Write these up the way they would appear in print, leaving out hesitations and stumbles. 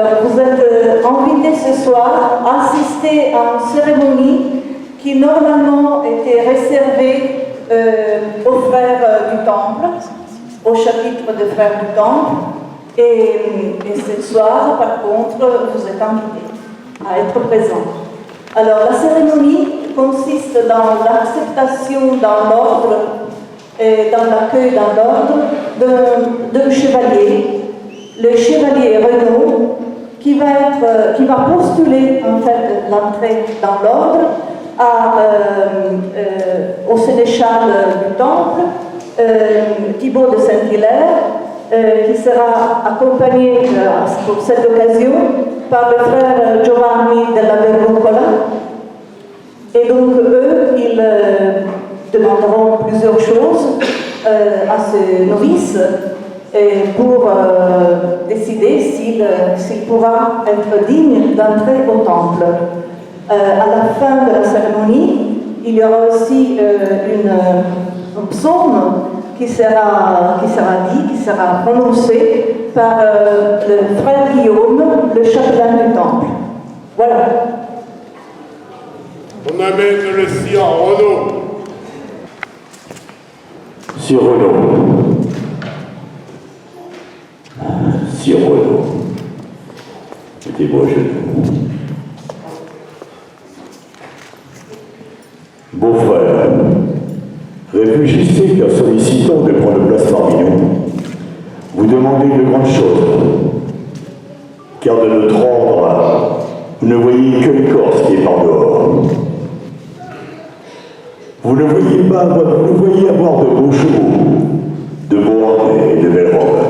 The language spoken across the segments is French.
Alors, vous êtes invités ce soir à assister à une cérémonie qui normalement était réservée aux frères du Temple, au chapitre des frères du Temple. Et ce soir, par contre, vous êtes invités à être présents. Alors, la cérémonie consiste dans l'acceptation dans l'ordre et dans l'accueil dans l'ordre d'un chevalier, le chevalier Renaud, qui va postuler en fait l'entrée dans l'ordre au sénéchal du Temple, Thibaut de Saint-Hilaire, qui sera accompagné pour cette occasion par le frère Giovanni della Verrucola. Et donc eux, ils demanderont plusieurs choses à ce novice pour décider s'il pourra être digne d'entrer au temple. À la fin de la cérémonie, il y aura aussi un psaume qui sera prononcé par le frère Guillaume, le chapelain du temple. Voilà. On amène le sire Renaud. Sire Renaud. Sire Renaud. Mettez-moi à genoux. Beau-frère, réfléchissez qu'en sollicitant de prendre place parmi nous, vous demandez de grandes choses, car de notre ordre, vous ne voyez que l'écorce qui est par dehors. Vous ne voyez avoir de beaux chevaux, de beaux harnais et de belles robes.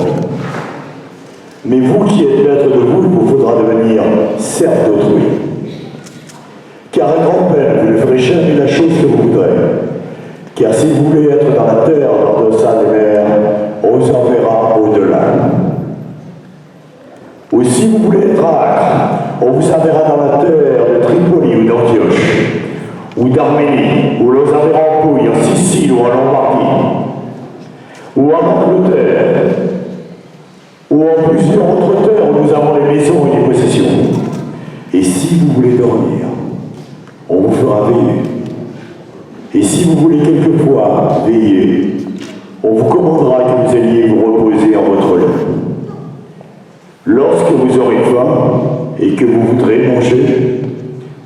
Mais vous qui êtes maître de vous, il vous faudra devenir serf d'autrui. Car un grand-père, vous ne ferez jamais la chose que vous voudrez. Car si vous voulez être dans la terre, dans le sein des mers, on vous enverra au-delà. Ou si vous voulez être Acre, on vous enverra dans la terre de Tripoli ou d'Antioche, ou d'Arménie, ou l'on vous enverra en Pouille, en Sicile ou en Lombardie, ou en Angleterre, ou en plusieurs autres terres où nous avons des maisons et des possessions. Et si vous voulez dormir, on vous fera veiller. Et si vous voulez quelquefois veiller, on vous commandera que vous alliez vous reposer en votre lit. Lorsque vous aurez faim et que vous voudrez manger,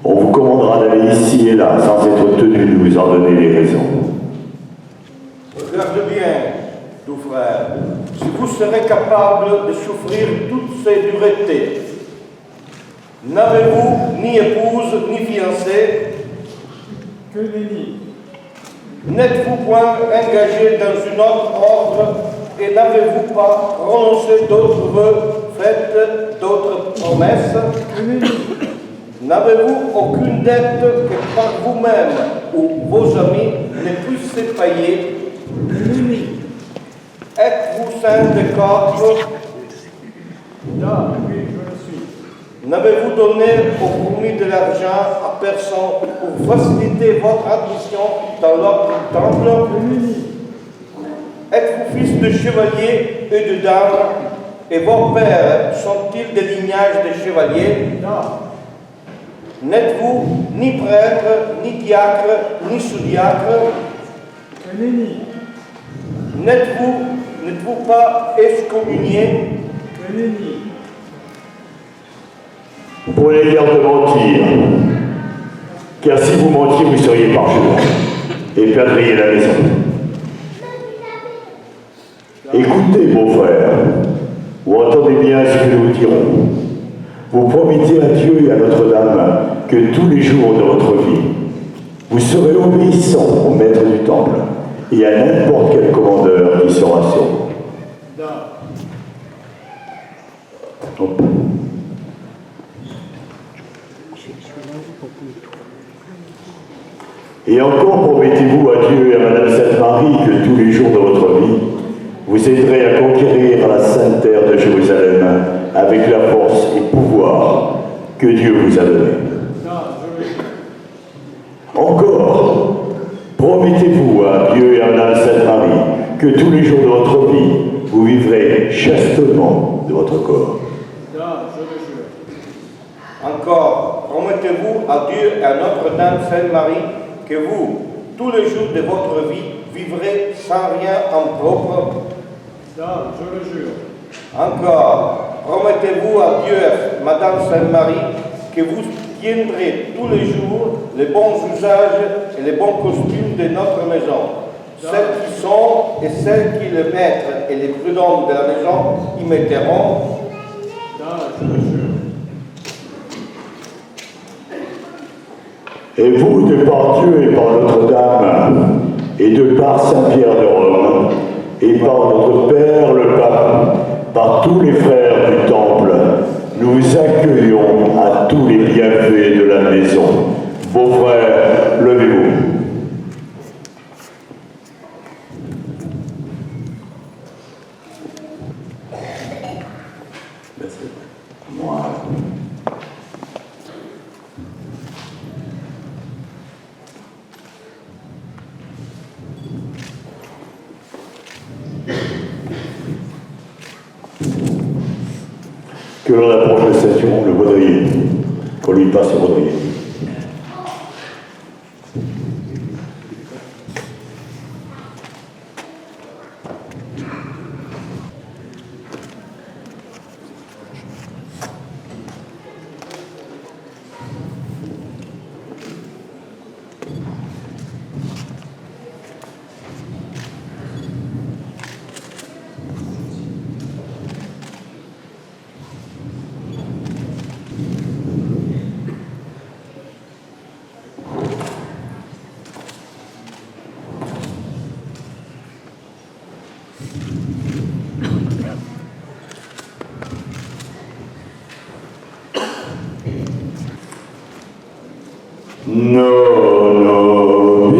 on vous commandera d'aller ici et là sans être tenu de vous en donner les raisons. Regarde bien, doux frère, si vous serez capable de souffrir toutes ces duretés. N'avez-vous ni épouse ni fiancée? Que nenni. N'êtes-vous point engagé dans un autre ordre et n'avez-vous pas prononcé d'autres vœux, faites d'autres promesses? Que nenni. N'avez-vous aucune dette que par vous-même ou vos amis ne puissent payer? Que nenni. Êtes-vous saint de corps? Da, oui, je le suis. N'avez-vous donné au promis de l'argent à personne pour faciliter votre admission dans l'ordre du temple? Que nenni. Êtes-vous fils de chevalier et de dame? Et vos pères sont-ils des lignages de chevaliers? Da. N'êtes-vous ni prêtre, ni diacre, ni sous-diacre? Que nenni. N'êtes-vous pas excommunié? Que nenni. Vous prenez l'air de mentir, car si vous mentiez, vous seriez par jour et perdriez la maison. Écoutez, beau-frère, vous entendez bien ce que nous vous dirons. Vous promettez à Dieu et à Notre-Dame que tous les jours de votre vie, vous serez obéissant au maître du temple et à n'importe quel commandeur qui sera sur. Da. Et encore promettez-vous à Dieu et à Madame Sainte-Marie que tous les jours de votre vie, vous aiderez à conquérir la sainte terre de Jérusalem avec la force et pouvoir que Dieu vous a donné. Da, je le suis. Encore, promettez-vous à Dieu et à Madame Sainte-Marie que tous les jours de votre vie, vous vivrez chastement de votre corps. Da, je le jure. Encore, promettez-vous à Dieu et à Notre-Dame Sainte-Marie que vous, tous les jours de votre vie, vivrez sans rien en propre. Da, je le jure. Encore, promettez-vous à Dieu et Madame Sainte-Marie que vous tiendrez tous les jours les bons usages et les bons costumes de notre maison. Celles qui sont et celles qui le maître et les prud'hommes de la maison y mettront. Da, je le jure. Et vous, de par Dieu et par Notre-Dame, et de par Saint-Pierre de Rome, et par notre Père le Pape, par tous les frères du Temple, nous vous accueillons à tous les bienfaits de la maison. Beaux-frères, levez-vous. Moi. Que lors de la prochaine session, le baudrier, qu'on lui passe le baudrier. No, no,